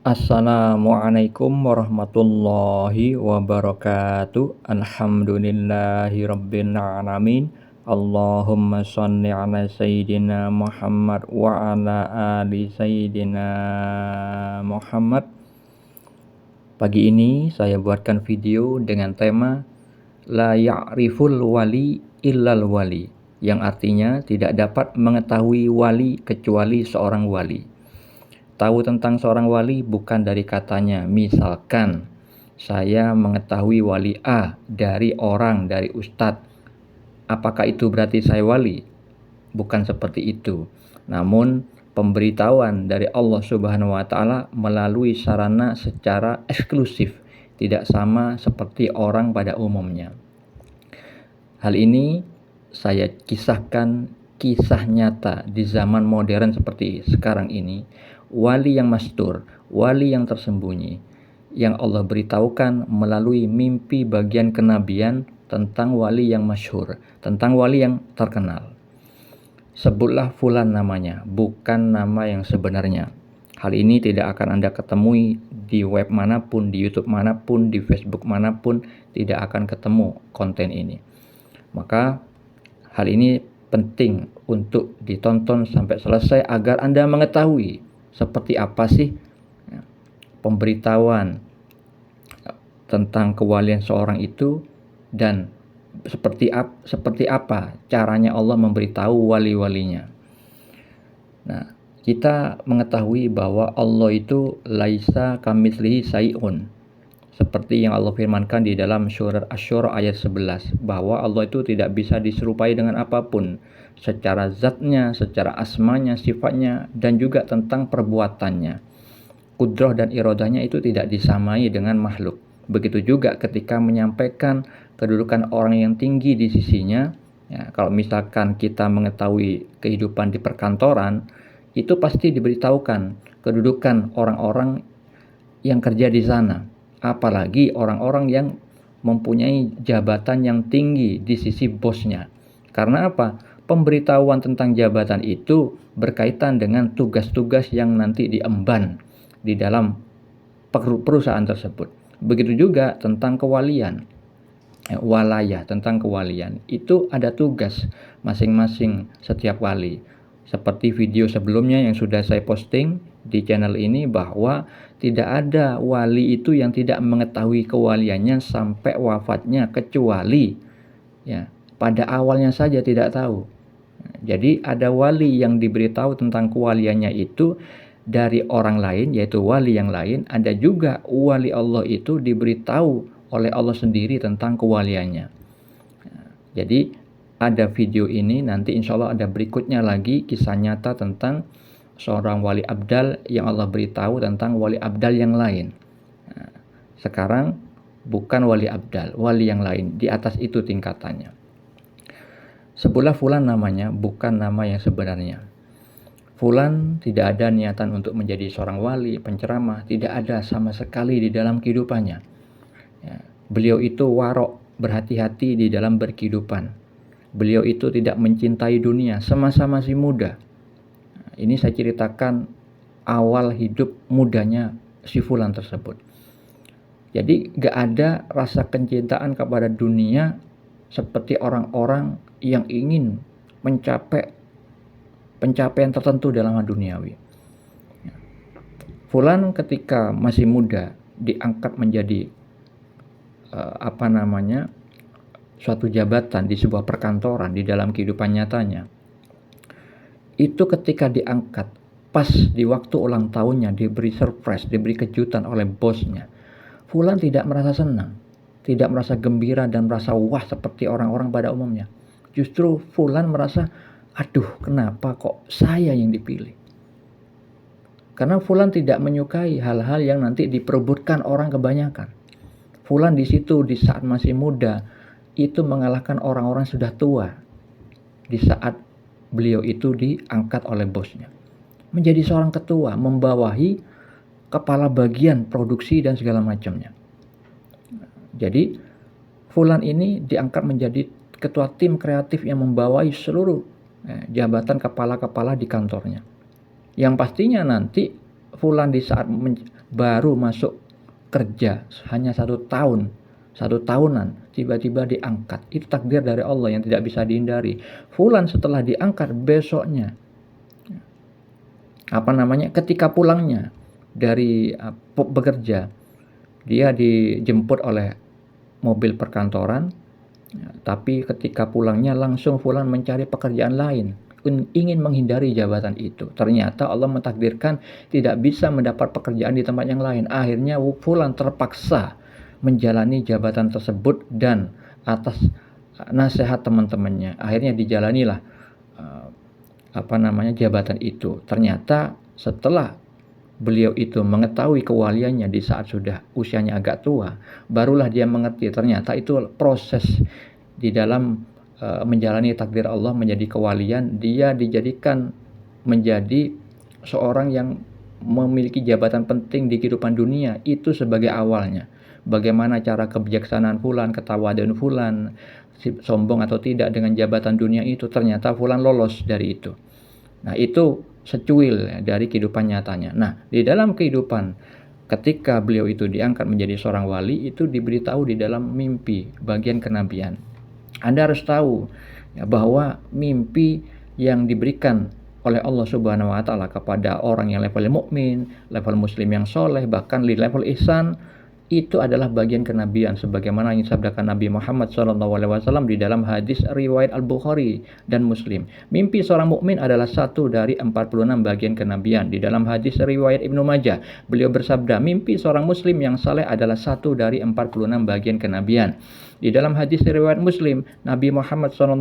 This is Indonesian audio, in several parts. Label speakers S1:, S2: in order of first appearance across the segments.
S1: Assalamualaikum warahmatullahi wabarakatuh. Alhamdulillahi rabbil alamin. Allahumma sholli ala sayyidina Muhammad wa ala ali sayyidina Muhammad. Pagi ini saya buatkan video dengan tema La ya'riful wali illal wali, yang artinya tidak dapat mengetahui wali kecuali seorang wali. Tahu tentang seorang wali bukan dari katanya. Misalkan saya mengetahui wali A dari ustadz, apakah itu berarti saya wali? Bukan seperti itu. Namun pemberitahuan dari Allah Subhanahu wa taala melalui sarana secara eksklusif, tidak sama seperti orang pada umumnya. Hal ini saya kisahkan kisah nyata di zaman modern seperti sekarang ini. Wali yang mastur, wali yang tersembunyi, yang Allah beritahukan melalui mimpi bagian kenabian tentang wali yang masyhur, tentang wali yang terkenal. Sebutlah fulan namanya, bukan nama yang sebenarnya. Hal ini tidak akan Anda ketemui di web manapun, di YouTube manapun, di Facebook manapun, tidak akan ketemu konten ini. Maka hal ini penting untuk ditonton sampai selesai agar Anda mengetahui seperti apa sih pemberitahuan tentang kewalian seorang itu, dan seperti apa caranya Allah memberitahu wali-walinya. Nah, kita mengetahui bahwa Allah itu laisa kamitslihi syai'un, seperti yang Allah firmankan di dalam surat Asy-Syura ayat 11, bahwa Allah itu tidak bisa diserupai dengan apapun, secara zatnya, secara asmanya, sifatnya, dan juga tentang perbuatannya. Qudrah dan iradahnya itu tidak disamai dengan makhluk. Begitu juga ketika menyampaikan kedudukan orang yang tinggi di sisinya. Ya, kalau misalkan kita mengetahui kehidupan di perkantoran, itu pasti diberitahukan kedudukan orang-orang yang kerja di sana. Apalagi orang-orang yang mempunyai jabatan yang tinggi di sisi bosnya. Karena apa? Pemberitahuan tentang jabatan itu berkaitan dengan tugas-tugas yang nanti diemban di dalam perusahaan tersebut. Begitu juga tentang kewalian, walayah, tentang kewalian. Itu ada tugas masing-masing setiap wali. Seperti video sebelumnya yang sudah saya posting di channel ini, bahwa tidak ada wali itu yang tidak mengetahui kewaliannya sampai wafatnya, kecuali ya pada awalnya saja tidak tahu. Jadi ada wali yang diberitahu tentang kewaliannya itu dari orang lain, yaitu wali yang lain. Ada juga wali Allah itu diberitahu oleh Allah sendiri tentang kewaliannya. Jadi ada video ini, nanti insya Allah ada berikutnya lagi kisah nyata tentang seorang wali abdal yang Allah beritahu tentang wali abdal yang lain. Sekarang bukan wali abdal, wali yang lain, di atas itu tingkatannya. Sebutlah fulan namanya, bukan nama yang sebenarnya. Fulan tidak ada niatan untuk menjadi seorang wali, penceramah, tidak ada sama sekali di dalam kehidupannya. Ya, beliau itu warok, berhati-hati di dalam berkehidupan. Beliau itu tidak mencintai dunia semasa masih muda. Ini saya ceritakan awal hidup mudanya si fulan tersebut. Jadi gak ada rasa kecintaan kepada dunia seperti orang-orang yang ingin mencapai pencapaian tertentu dalam duniawi. Fulan ketika masih muda diangkat menjadi suatu jabatan di sebuah perkantoran di dalam kehidupan nyatanya. Itu ketika diangkat pas di waktu ulang tahunnya, diberi surprise, diberi kejutan oleh bosnya. Fulan tidak merasa senang, tidak merasa gembira dan merasa wah seperti orang-orang pada umumnya. Justru fulan merasa, aduh, kenapa kok saya yang dipilih? Karena fulan tidak menyukai hal-hal yang nanti diperebutkan orang kebanyakan. Fulan di situ di saat masih muda itu mengalahkan orang-orang sudah tua. Di saat beliau itu diangkat oleh bosnya menjadi seorang ketua, membawahi kepala bagian produksi dan segala macamnya. Jadi fulan ini diangkat menjadi ketua tim kreatif yang membawahi seluruh jabatan kepala-kepala di kantornya. Yang pastinya nanti fulan di saat baru masuk kerja hanya 1 tahun, 1 tahunan, tiba-tiba diangkat. Itu takdir dari Allah yang tidak bisa dihindari. Fulan setelah diangkat besoknya, ketika pulangnya dari bekerja, dia dijemput oleh mobil perkantoran, tapi ketika pulangnya langsung fulan mencari pekerjaan lain, ingin menghindari jabatan itu. Ternyata Allah mentakdirkan tidak bisa mendapat pekerjaan di tempat yang lain. Akhirnya fulan terpaksa menjalani jabatan tersebut dan atas nasihat teman-temannya, akhirnya dijalanilah jabatan itu. Ternyata setelah beliau itu mengetahui kewaliannya di saat sudah usianya agak tua, barulah dia mengerti ternyata itu proses di dalam menjalani takdir Allah menjadi kewalian. Dia dijadikan menjadi seorang yang memiliki jabatan penting di kehidupan dunia itu sebagai awalnya. Bagaimana cara kebijaksanaan fulan, ketawadaan fulan, sombong atau tidak dengan jabatan dunia itu, ternyata fulan lolos dari itu. Nah, itu secuil dari kehidupan nyatanya. Nah, di dalam kehidupan ketika beliau itu diangkat menjadi seorang wali, itu diberitahu di dalam mimpi bagian kenabian. Anda harus tahu bahwa mimpi yang diberikan oleh Allah Subhanahu wa taala kepada orang yang level mukmin, level muslim yang soleh, bahkan di level ihsan, itu adalah bagian kenabian sebagaimana yang disabdakan Nabi Muhammad SAW di dalam hadis riwayat Al-Bukhari dan Muslim. Mimpi seorang mukmin adalah satu dari 46 bagian kenabian. Di dalam hadis riwayat Ibnu Majah, beliau bersabda, mimpi seorang muslim yang saleh adalah satu dari 46 bagian kenabian. Di dalam hadis riwayat Muslim, Nabi Muhammad SAW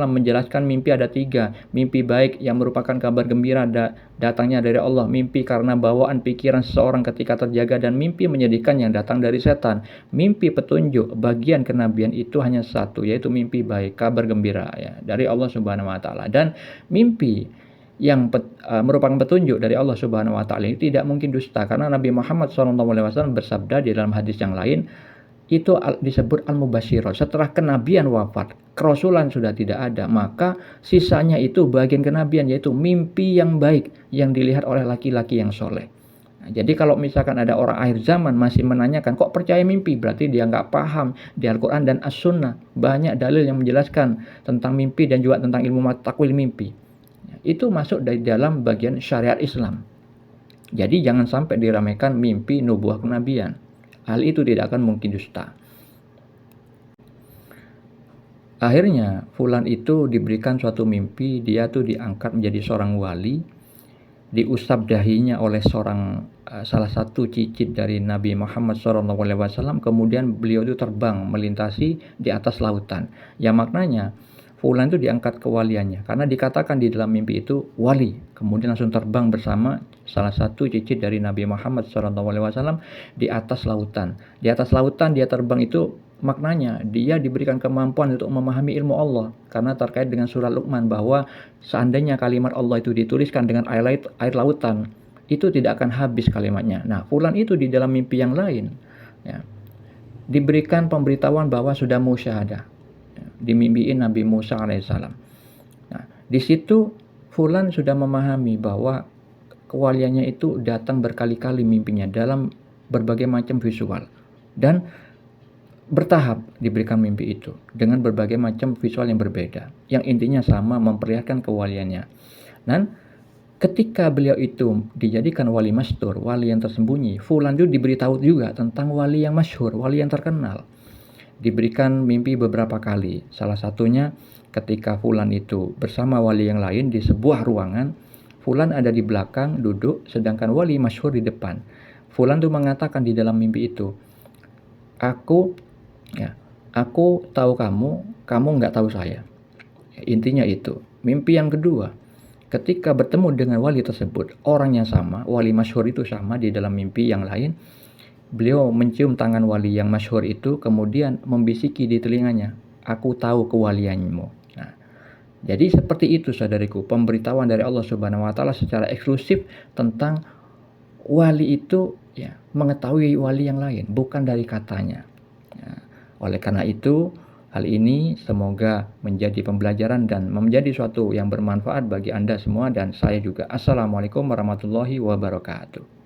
S1: menjelaskan mimpi ada 3. Mimpi baik yang merupakan kabar gembira datangnya dari Allah. Mimpi karena bawaan pikiran seseorang ketika terjaga, dan mimpi menyedihkan yang datang dari setan. Mimpi petunjuk bagian kenabian itu hanya satu, yaitu mimpi baik, kabar gembira ya dari Allah Subhanahu wa taala. Dan mimpi yang merupakan petunjuk dari Allah Subhanahu wa taala itu tidak mungkin dusta, karena Nabi Muhammad SAW bersabda di dalam hadis yang lain, itu disebut al-mubasyirah. Setelah kenabian wafat, kerasulan sudah tidak ada, maka sisanya itu bagian kenabian, yaitu mimpi yang baik yang dilihat oleh laki-laki yang soleh. Nah, jadi kalau misalkan ada orang akhir zaman masih menanyakan kok percaya mimpi, berarti dia nggak paham di Al-Quran dan As-Sunnah. Banyak dalil yang menjelaskan tentang mimpi dan juga tentang ilmu takwil mimpi. Itu masuk dari dalam bagian syariat Islam. Jadi jangan sampai diramaikan mimpi nubuah kenabian. Hal itu tidak akan mungkin dusta. Akhirnya fulan itu diberikan suatu mimpi, dia tuh diangkat menjadi seorang wali, diusap dahinya oleh salah satu cicit dari Nabi Muhammad SAW. Kemudian beliau itu terbang melintasi di atas lautan. Yang maknanya fulan itu diangkat kewaliannya karena dikatakan di dalam mimpi itu wali, kemudian langsung terbang bersama salah satu cicit dari Nabi Muhammad SAW di atas lautan. Di atas lautan dia terbang itu maknanya dia diberikan kemampuan untuk memahami ilmu Allah, karena terkait dengan surat Luqman bahwa seandainya kalimat Allah itu dituliskan dengan air lautan, itu tidak akan habis kalimatnya. Nah, fulan itu di dalam mimpi yang lain ya, diberikan pemberitahuan bahwa sudah musyahadah, dimimpiin Nabi Musa alaihissalam. Nah, di situ fulan sudah memahami bahwa kewaliannya itu datang berkali-kali mimpinya dalam berbagai macam visual, dan bertahap diberikan mimpi itu dengan berbagai macam visual yang berbeda, yang intinya sama, memperlihatkan kewaliannya. Dan ketika beliau itu dijadikan wali mastur, wali yang tersembunyi, fulan itu diberitahu juga tentang wali yang masyhur, wali yang terkenal. Diberikan mimpi beberapa kali. Salah satunya ketika fulan itu bersama wali yang lain di sebuah ruangan, fulan ada di belakang duduk, sedangkan wali masyhur di depan. Fulan itu mengatakan di dalam mimpi itu, aku tahu kamu nggak tahu saya. Intinya itu. Mimpi yang kedua, ketika bertemu dengan wali tersebut, orangnya sama, wali masyhur itu sama di dalam mimpi yang lain, beliau mencium tangan wali yang masyhur itu, kemudian membisiki di telinganya, aku tahu kewalianmu. Nah, jadi seperti itu saudariku, pemberitahuan dari Allah Subhanahu wa taala secara eksklusif tentang wali itu mengetahui wali yang lain, bukan dari katanya. Oleh karena itu, Hal ini semoga menjadi pembelajaran dan menjadi suatu yang bermanfaat bagi Anda semua dan saya juga. Assalamualaikum warahmatullahi wabarakatuh.